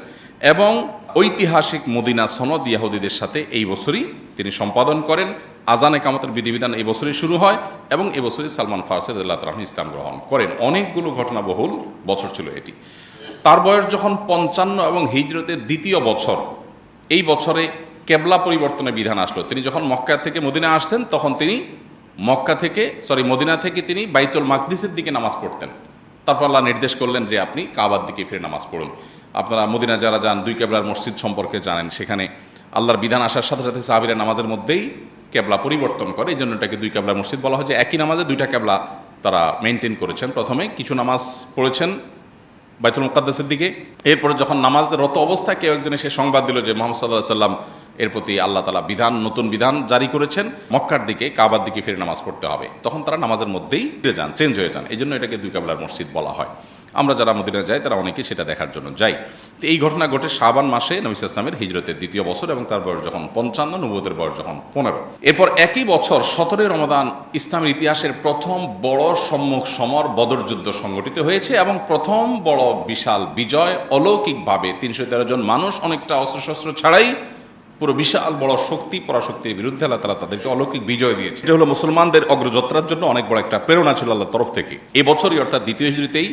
এবং ঐতিহাসিক মদিনা সনদ ইয়াহুদীদের সাথে এই বছরই তিনি সম্পাদন করেন। আজান একামতের বিধিবিধান এই বছরই শুরু হয় এবং এই বছরই সালমান ফারসি রাদিয়াল্লাহু তাআলা আনহু ইসলাম গ্রহণ করেন। অনেকগুলো ঘটনাবহুল বছর ছিল এটি। তার বয়স যখন 55 এবং হিজরতের 2য় বছর, এই বছরে কেবলা পরিবর্তনের বিধান আসলো। তিনি যখন মক্কা থেকে মদিনা আসছেন, তখন তিনি মদিনা থেকে তিনি বাইতুল মাকদিসের দিকে নামাজ পড়তেন। তারপর আল্লাহ নির্দেশ করলেন যে আপনি কাবার দিকে ফিরে নামাজ পড়ুন। আপনারা মদিনা যারা যান, 2 কেবলার মসজিদ সম্পর্কে জানেন। সেখানে আল্লাহর বিধান আসার সাথে সাথে সাহাবীরা নামাজের মধ্যেই কেবলা পরিবর্তন করে, এই জন্য এটাকে 2 কেবলার মসজিদ বলা হয়। যে একই নামাজে 2টা কেবলা তারা মেনটেন করেছেন। প্রথমে কিছু নামাজ পড়েছেন বাইতুল মুকাদ্দাসের দিকে, এরপরে যখন নামাজের রত অবস্থায় কেউ একজন এসে সংবাদ দিল যে মুহাম্মদ সাল্লাল্লাহু আলাইহি ওয়াসাল্লাম এর প্রতি আল্লাহ তাআলা নতুন বিধান জারি করেছেন, মক্কার দিকে কাবার দিকে ফিরে নামাজ পড়তে হবে, তখন তারা নামাজের মধ্যেই চেঞ্জ হয়ে যান। এই জন্য এটাকে 2 কেবলার মসজিদ বলা হয়। আমরা যারা মদিনায় যাই তারা অনেকেই সেটা দেখার জন্য যাই। তো এই ঘটনা ঘটে শাবান মাসে নবী সাল্লাল্লাহু আলাইহি ওয়াসাল্লামের হিজরতের 2য় বছর এবং তার বয়স যখন 55, নবুয়তের বয়স যখন 15। এরপর একই বছর 17 রমাদান ইসলামের ইতিহাসের প্রথম বড় সম্মুখ সমর বদর যুদ্ধ সংগঠিত হয়েছে এবং প্রথম বড় বিশাল বিজয়, অলৌকিকভাবে 313 জন মানুষ অনেকটা অস্ত্রশস্ত্র ছাড়াই পুরো বিশাল বড় শক্তি পরাশক্তির বিরুদ্ধে আল্লাহ তাআলা তাদেরকে অলৌকিক বিজয় দিয়েছে। এটা হলো মুসলমানদের অগ্রযাত্রার জন্য অনেক বড় একটা প্রেরণা ছিল আল্লাহর তরফ থেকে। এই বছরই অর্থাৎ 2য় হিজরিতেই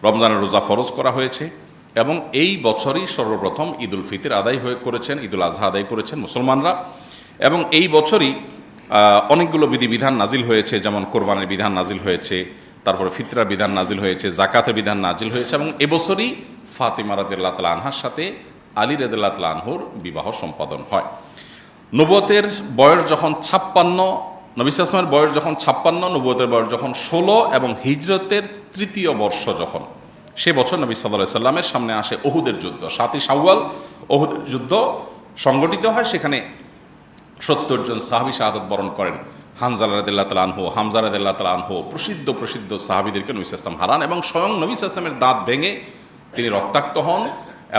রমজানের রোজা ফরজ করা হয়েছে এবং এই বছরই সর্বপ্রথম ঈদুল ফিতর আদায় করেছেন, ঈদুল আজহা আদায় করেছেন মুসলমানরা। এবং এই বছরই অনেকগুলো বিধিবিধান নাজিল হয়েছে, যেমন কোরবানির বিধান নাজিল হয়েছে, তারপরে ফিতরার বিধান নাজিল হয়েছে, জাকাতের বিধান নাজিল হয়েছে এবং এবছরই ফাতিমা রাদিয়াল্লাহু তাআলা আনহার সাথে আলী রাদিয়াল্লাহু তাআলা আনহুর বিবাহ সম্পাদন হয়। নবুয়তের বয়স যখন 56, নবী সাল্লাল্লাহু আলাইহি ওয়াসাল্লামের বয়স যখন 56, নবুয়তের বয়স যখন 16 এবং হিজরতের 3য় বর্ষ যখন, সে বছর নবী সাল্লাল্লাহু আলাইহি ওয়াসাল্লামের সামনে আসে ওহুদের যুদ্ধ। 7ই শাওয়াল ওহুদের যুদ্ধ সংগঠিত হয়। সেখানে 70 জন সাহাবী শাহাদাত বরণ করেন। হানজালা রাদিয়াল্লাহু তাআলা আনহু, হামজা রাদিয়াল্লাহু তাআলা আনহু, প্রসিদ্ধ সাহাবীদেরকে নবী সাল্লাল্লাহু আলাইহি ওয়াসাল্লাম হারান এবং স্বয়ং নবী সাল্লাল্লাহু আলাইহি ওয়াসাল্লামের দাঁত ভেঙে তিনি রক্তাক্ত হন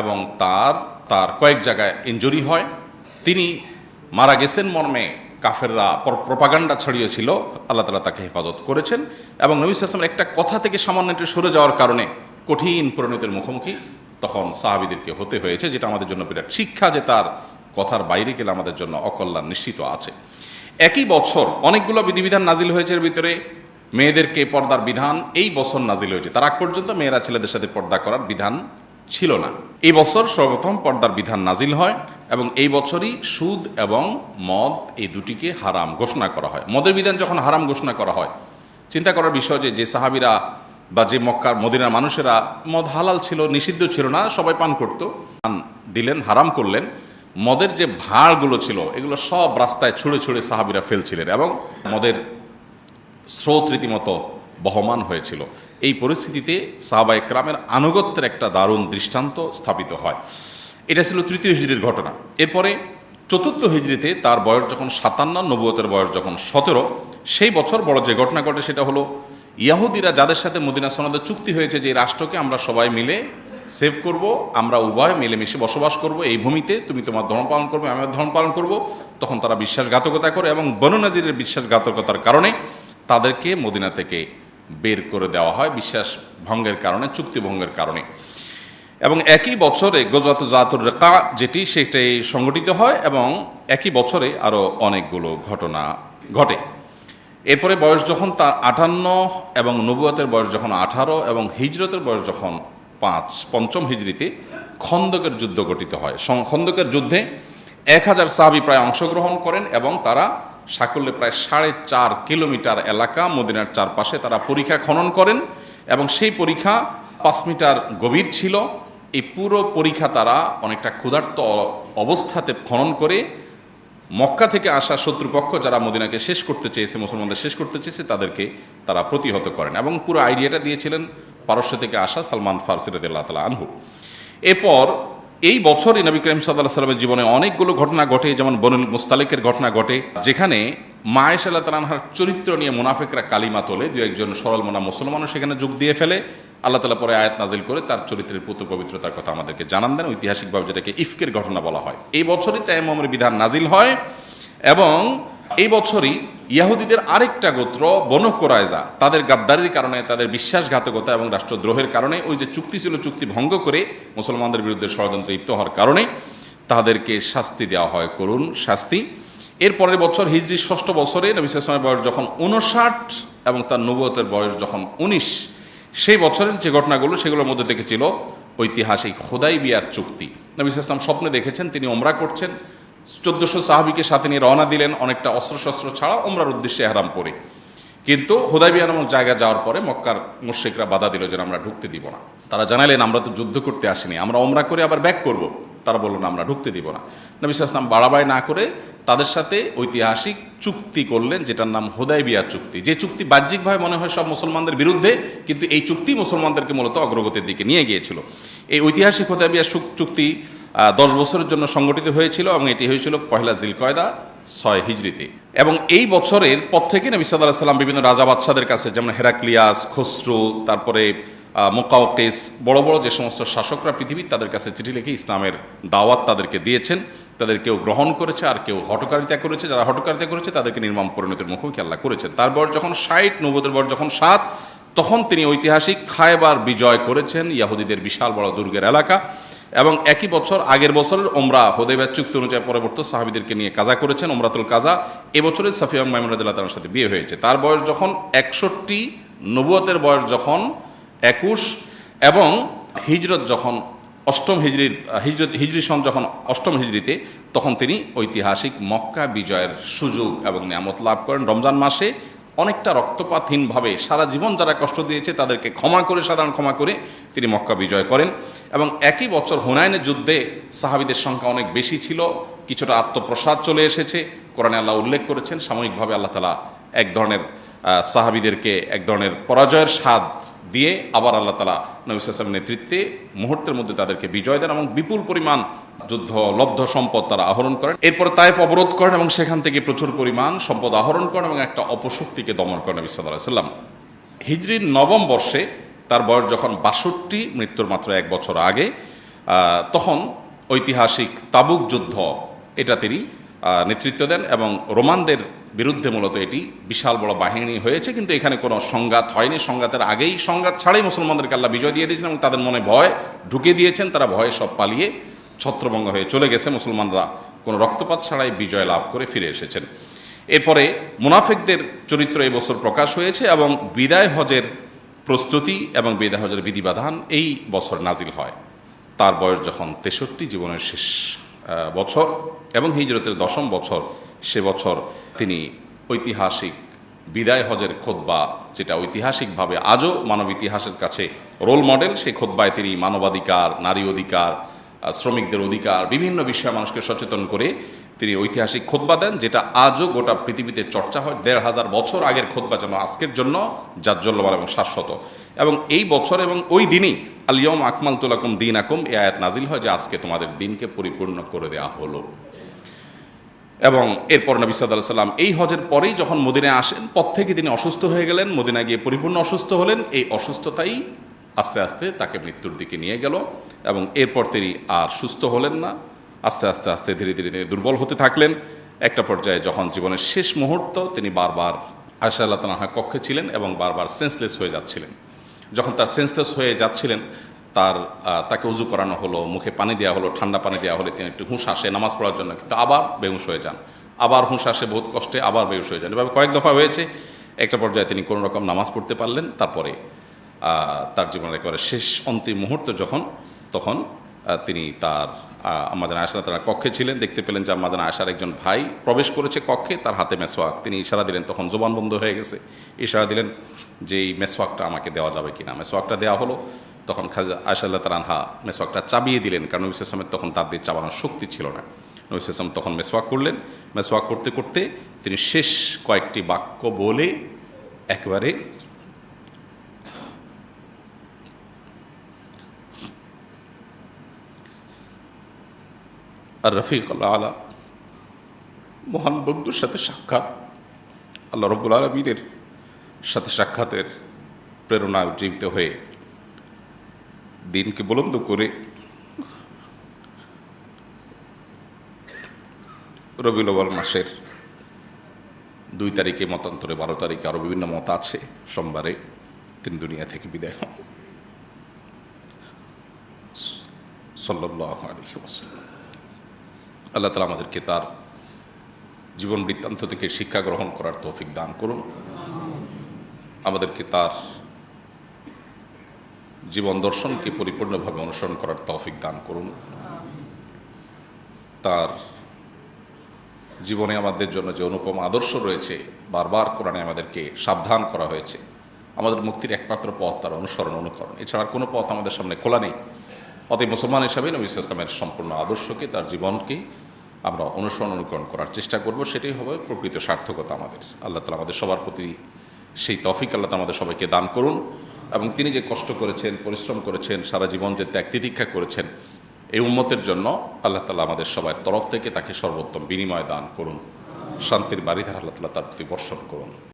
এবং তার কয়েক জায়গায় ইনজুরি হয়। তিনি মারা গেছেন মর্মে কাফেররা প্রপাগান্ডা ছড়িয়েছিল, আল্লাহ তাআলা তাকে হেফাজত করেছেন এবং নবী সাল্লাল্লাহু আলাইহি ওয়াসাল্লাম একটা কথা থেকে সামান্য একটু সরে যাওয়ার কারণে কঠিন পরিণতির মুখোমুখি তখন সাহাবীদেরকে হতে হয়েছে, যেটা আমাদের জন্য বিরাট শিক্ষা যে তার কথার বাইরে গেলে আমাদের জন্য অকল্যাণ নিশ্চিত আছে। একই বছর অনেকগুলো বিধিবিধান নাজিল হয়েছে। এর ভিতরে মেয়েদেরকে পর্দার বিধান এই বছর নাজিল হয়েছে। তার আগ পর্যন্ত মেয়েরা ছেলেদের সাথে পর্দা করার বিধান ছিল না। এই বছর সর্বপ্রথম পর্দার বিধান নাজিল হয় এবং এই বছরই সুদ এবং মদ এই দুটিকে হারাম ঘোষণা করা হয়। মদের বিধান যখন হারাম ঘোষণা করা হয়, চিন্তা করার বিষয় যে সাহাবীরা বা যে মক্কার মদিনার মানুষেরা মদ হালাল ছিল, নিষিদ্ধ ছিল না, সবাই পান করত, দিলেন, হারাম করলেন। মদের যে ভাঁড়গুলো ছিল এগুলো সব রাস্তায় ছুঁড়ে ছুঁড়ে সাহাবীরা ফেলছিলেন এবং মদের স্রোত রীতিমতো বহমান হয়েছিল। এই পরিস্থিতিতে সাহাবা একরামের আনুগত্যের একটা দারুণ দৃষ্টান্ত স্থাপিত হয়। এটা ছিল 3য় হিজরির ঘটনা। এরপরে 4র্থ হিজরিতে তার বয়স যখন 57, নবুয়তের বয়স যখন 17, সেই বছর বড় যে ঘটনা ঘটে সেটা হলো ইয়াহুদিরা যাদের সাথে মদিনা সনদে চুক্তি হয়েছে যে এই রাষ্ট্রকে আমরা সবাই মিলে সেভ করব, আমরা উভয় মিলেমিশে বসবাস করব এই ভূমিতে, তুমি তোমার ধর্ম পালন করবে, আমি আমার ধর্ম পালন করব, তখন তারা বিশ্বাসঘাতকতা করে এবং বনু নাজিরের বিশ্বাসঘাতকতার কারণে তাদেরকে মদিনা থেকে বের করে দেওয়া হয়, বিশ্বাস ভঙ্গের কারণে, চুক্তি ভঙ্গের কারণে। এবং একই বছরে গজওয়াত জাতুর রিকা সেটাই সংগঠিত হয় এবং একই বছরে আরও অনেকগুলো ঘটনা ঘটে। এরপরে বয়স যখন তার 58 এবং নবুয়তের বয়স যখন 18 এবং হিজরতের বয়স যখন 5 হিজরিতে খন্দকের যুদ্ধ গঠিত হয়। খন্দকের যুদ্ধে 1000 সাহাবী প্রায় অংশগ্রহণ করেন এবং তারা সাকল্যে প্রায় 4.5 কিলোমিটার এলাকা মদিনার চারপাশে তারা পরীক্ষা খনন করেন এবং সেই পরীক্ষা 5 মিটার গভীর ছিল। এই পুরো পরীক্ষা তারা অনেকটা ক্ষুধার্ত অবস্থাতে খনন করে মক্কা থেকে আসা শত্রুপক্ষ যারা মদিনাকে শেষ করতে চেয়েছে, মুসলমানদের শেষ করতে চেয়েছে, তাদেরকে তারা প্রতিহত করেন এবং পুরো আইডিয়াটা দিয়েছিলেন পারস্য থেকে আসা সালমান ফারসি রাদিয়াল্লাহু তাআলা আনহু। এরপর এই বছরই নবী করিম সাল্লাল্লাহু আলাইহি ওয়াসাল্লামের জীবনে অনেকগুলো ঘটনা ঘটে, যেমন বনুল মুস্তালিকের ঘটনা ঘটে, যেখানে মা আয়েশা রাদিয়াল্লাহু তাআলা আনহার চরিত্র নিয়ে মুনাফিকরা কালিমা তোলে, দু একজন সরল মনা মুসলমানও সেখানে যোগ দিয়ে ফেলে। আল্লাহ তাআলা পরে আয়াত নাজিল করে তার চরিত্রের পুত্র পবিত্রতার কথা আমাদেরকে জানান দেন, ঐতিহাসিকভাবে যেটাকে ইফকের ঘটনা বলা হয়। এই বছরই তায়াম্মুমের বিধান নাজিল হয় এবং এই বছরই ইয়াহুদীদের আরেকটা গোত্র বনু কুরাইজা তাদের গাদ্দারির কারণে, তাদের বিশ্বাসঘাতকতা এবং রাষ্ট্রদ্রোহের কারণে, ওই যে চুক্তি ছিল চুক্তি ভঙ্গ করে মুসলমানদের বিরুদ্ধে ষড়যন্ত্রে লিপ্ত হওয়ার কারণে তাদেরকে শাস্তি দেওয়া হয়, করুণ শাস্তি। এর পরের বছর হিজরি 6ষ্ঠ বছরে নবী সাল্লাল্লাহু আলাইহি ওয়াসাল্লামের বয়স যখন 59 এবং তার নবুয়তের বয়স যখন 19, সেই বছরের যে ঘটনাগুলো সেগুলোর মধ্যে থেকে ছিল ঐতিহাসিক হুদাইবিয়ার চুক্তি। নবী সাল্লাল্লাহু আলাইহি ওয়াসাল্লাম স্বপ্নে দেখেছেন তিনি ওমরা করছেন, 1400 সাহাবীকে সাথে নিয়ে রওনা দিলেন, অনেকটা অস্ত্রশস্ত্র ছাড়া ওমরার উদ্দেশ্যে ইহরাম পরে। কিন্তু হুদাইবিয়া নামক জায়গা যাওয়ার পরে মক্কার মুশরিকরা বাধা দিল যে আমরা ঢুকতে দিব না। তারা জানালেন আমরা তো যুদ্ধ করতে আসিনি, আমরা ওমরা করে আবার ব্যাক করব। তারা বলল না, আমরা ঢুকতে দিব না। নবী সাল্লাল্লাহু আলাইহি ওয়াসাল্লাম বাড়াবাড়ি না করে তাদের সাথে ঐতিহাসিক চুক্তি করলেন, যেটার নাম হুদাইবিয়া চুক্তি। যে চুক্তি বাহ্যিকভাবে মনে হয় সব মুসলমানদের বিরুদ্ধে, কিন্তু এই চুক্তি মুসলমানদেরকে মূলত অগ্রগতির দিকে নিয়ে গিয়েছিল। এই ঐতিহাসিক হুদাইবিয়া চুক্তি 10 বছরের জন্য সংগঠিত হয়েছিল এবং এটি হয়েছিল 1 জিলকয়দা 6 হিজরিতে। এবং এই বছরের পর থেকে নবী সাল্লাল্লাহু আলাইহি ওয়াসাল্লাম বিভিন্ন রাজা বাদশাদের কাছে, যেমন হেরাক্লিয়াস, খসরু, তারপরে মুকাওকিস, বড় বড় যে সমস্ত শাসকরা পৃথিবীর, তাদের কাছে চিঠি লিখে ইসলামের দাওয়াত তাদেরকে দিয়েছেন। তাদের কেউ গ্রহণ করেছে আর কেউ হঠকারিতা করেছে। যারা হঠকারিতা করেছে তাদেরকে নির্মম পরিণতির মুখোমুখি আল্লাহ করেছেন। তার বয়স যখন 60, নবুয়তের বয়স যখন 7, তখন তিনি ঐতিহাসিক খায়বার বিজয় করেছেন, ইয়াহুদীদের বিশাল বড় দুর্গের এলাকা। এবং একই বছর আগের বছরের ওমরা হুদাইবিয়া চুক্তি অনুযায়ী পরবর্তী সাহাবীদেরকে নিয়ে কাজা করেছেন, ওমরাতুল কাজা। এবছরে সাফিয়া মাইমুনা রাদিয়াল্লাহু তাআলার সাথে বিয়ে হয়েছে। তার বয়স যখন 61, নবুয়তের বয়স যখন 21 এবং হিজরত যখন অষ্টম হিজরি সন যখন অষ্টম হিজরিতে, তখন তিনি ঐতিহাসিক মক্কা বিজয়ের সুযোগ এবং নিয়ামত লাভ করেন। রমজান মাসে অনেকটা রক্তপাতহীনভাবে সারা জীবন যারা কষ্ট দিয়েছে তাদেরকে সাধারণ ক্ষমা করে তিনি মক্কা বিজয় করেন। এবং একই বছর হুনাইনের যুদ্ধে সাহাবীদের সংখ্যা অনেক বেশি ছিল, কিছুটা আত্মপ্রসাদ চলে এসেছে। কোরআনে আল্লাহ উল্লেখ করেছেন সাময়িকভাবে আল্লাহ তাআলা এক ধরনের সাহাবীদেরকে এক ধরনের পরাজয়ের স্বাদ দিয়ে আবার আল্লাহ তাআলা নবী সাল্লাল্লাহু আলাইহি ওয়াসাল্লামের নেতৃত্বে মুহূর্তের মধ্যে তাদেরকে বিজয় দেন এবং বিপুল পরিমাণ যুদ্ধ লব্ধ সম্পদ তারা আহরণ করেন। এরপর তায়েফ অবরোধ করেন এবং সেখান থেকে প্রচুর পরিমাণ সম্পদ আহরণ করেন এবং একটা অপশক্তিকে দমন করেন নবী সাল্লাল্লাহু আলাইহি ওয়াসাল্লাম। হিজরির নবম বর্ষে তার বয়স যখন ৬২, মৃত্যুর মাত্র এক বছর আগে, তখন ঐতিহাসিক তাবুক যুদ্ধ এটা তিনি নেতৃত্ব দেন এবং রোমানদের বিরুদ্ধে মূলত এটি বিশাল বড় বাহিনী হয়েছে, কিন্তু এখানে কোনো সংঘাত হয়নি। সংঘাতের আগেই, সংঘাত ছাড়াই মুসলমানদেরকে আল্লাহ বিজয় দিয়ে দিয়েছেন এবং তাদের মনে ভয় ঢুকিয়ে দিয়েছেন। তারা ভয়ে সব পালিয়ে ছত্রভঙ্গ হয়ে চলে গেছে। মুসলমানরা কোনো রক্তপাত ছাড়াই বিজয় লাভ করে ফিরে এসেছেন। এরপরে মুনাফিকদের চরিত্র এই বছর প্রকাশ হয়েছে এবং বিদায় হজের প্রস্তুতি এবং বিদায় হজের বিধিবিধান এই বছর নাজিল হয়। তার বয়স যখন ৬৩, জীবনের শেষ বছর এবং হিজরতের ১০ম বছর, সে বছর তিনি ঐতিহাসিক বিদায় হজের খুতবা, যেটা ঐতিহাসিকভাবে আজও মানব ইতিহাসের কাছে রোল মডেল, সেই খুতবায় তিনি মানবাধিকার, নারী অধিকার, শ্রমিকদের অধিকার, বিভিন্ন বিষয়ে মানুষকে সচেতন করে তিনি ঐতিহাসিক খুতবা দেন, যেটা আজও গোটা পৃথিবীতে চর্চা হয়। ১৫০০ বছর আগের খুতবা যেন আজকের জন্য জাজ্জল্যমান এবং শাশ্বত। এবং এই বছর এবং ওই দিনই আল-ইয়াউমা আকমালতু লাকুম দীনাকুম এই আয়াত নাজিল হয় যে আজকে তোমাদের দিনকে পরিপূর্ণ করে দেওয়া হলো। এবং এরপর নবী সাল্লাল্লাহু আলাইহি ওয়াসাল্লাম এই হজের পরেই যখন মদিনায় আসেন, পর থেকে তিনি অসুস্থ হয়ে গেলেন, মদিনায় গিয়ে পরিপূর্ণ অসুস্থ হলেন। এই অসুস্থতাই আস্তে আস্তে তাকে মৃত্যুর দিকে নিয়ে গেল এবং এরপর তিনি আর সুস্থ হলেন না। আস্তে আস্তে আস্তে ধীরে ধীরে তিনি দুর্বল হতে থাকলেন। একটা পর্যায়ে যখন জীবনের শেষ মুহূর্ত, তিনি বারবার আয়েশা রাদিয়াল্লাহু তাআলার কক্ষে ছিলেন এবং বারবার সেন্সলেস হয়ে যাচ্ছিলেন। যখন তার সেন্সলেস হয়ে যাচ্ছিলেন, তাকে উজু করানো হলো, মুখে পানি দেওয়া হলো, ঠান্ডা পানি দেওয়া হলে তিনি একটু হুঁশ আসে নামাজ পড়ার জন্য, কিন্তু আবার বেহুশ হয়ে যান, আবার হুঁশ আসে বহুত কষ্টে, আবার বেহুশ হয়ে যান। এভাবে কয়েক দফা হয়েছে। একটা পর্যায়ে তিনি কোনো রকম নামাজ পড়তে পারলেন। তারপরে তার জীবনের একেবারে শেষ অন্তিম মুহূর্ত যখন, তখন তিনি তার আম্মা জান আয়েশা তার কক্ষে ছিলেন, দেখতে পেলেন যে আম্মা জান আয়েশার একজন ভাই প্রবেশ করেছে কক্ষে, তার হাতে মেসওয়াক। তিনি ইশারা দিলেন, তখন জবান বন্ধ হয়ে গেছে, ইশারা দিলেন যে এই মেসওয়াকটা আমাকে দেওয়া যাবে কিনা। মেসওয়াকটা দেওয়া হলো। তখন খাজা আয়েশা রাদিয়াল্লাহু তাআলা মেসওয়াকটা চাবিয়ে দিলেন, কারণ নবী সাল্লাল্লাহু আলাইহি ওয়াসাল্লামের তখন দাঁত দিয়ে চাবানোর শক্তি ছিল না। নবী সাল্লাল্লাহু আলাইহি ওয়াসাল্লাম তখন মেসওয়াক করলেন। মেসওয়াক করতে করতে তিনি শেষ কয়েকটি বাক্য বলে একবারে আর রফিক আলা, মহান বন্ধুর সাথে সাক্ষাৎ, আল্লাহ রাব্বুল আলামিনের সাথে সাক্ষাতের প্রেরণা উজ্জীবিত হয়ে দিনকে বুলন্দ করে রবিউল আউয়াল মাসের 2 তারিখে, মতান্তরে 12 তারিখে, আরও বিভিন্ন মত আছে, সোমবারে তিনি দুনিয়া থেকে বিদায় হন সাল্লাল্লাহু আলাইহি ওয়াসাল্লাম। আল্লাহ তাআলা আমাদেরকে তার জীবন বৃত্তান্ত থেকে শিক্ষা গ্রহণ করার তৌফিক দান করুন। আমাদেরকে তার জীবন দর্শনকে পরিপূর্ণভাবে অনুসরণ করার তৌফিক দান করুন। তার জীবনে আমাদের জন্য যে অনুপম আদর্শ রয়েছে, বারবার কোরআনে আমাদেরকে সাবধান করা হয়েছে, আমাদের মুক্তির একমাত্র পথ তার অনুসরণ, অনুকরণ, এছাড়া কোনো পথ আমাদের সামনে খোলা নেই। অতএব মুসলমান হিসাবে নবী সাল্লাল্লাহু আলাইহি ওয়াসাল্লামের সম্পূর্ণ আদর্শকে, তার জীবনকে আমরা অনুসরণ, অনুকরণ করার চেষ্টা করব। সেটাই হবে প্রকৃত সার্থকতা আমাদের। আল্লাহ তাআলা আমাদের সবার প্রতি সেই তৌফিক আল্লাহ তাআলা আমাদের সবাইকে দান করুন। এবং তিনি যে কষ্ট করেছেন, পরিশ্রম করেছেন, সারা জীবন যে ত্যাগ তিতিক্ষা করেছেন এই উম্মতের জন্য, আল্লাহ তাআলা আমাদের সবার তরফ থেকে তাকে সর্বোত্তম বিনিময় দান করুন। শান্তির বারিধারা আল্লাহ তাআলা তার প্রতি বর্ষণ করুন।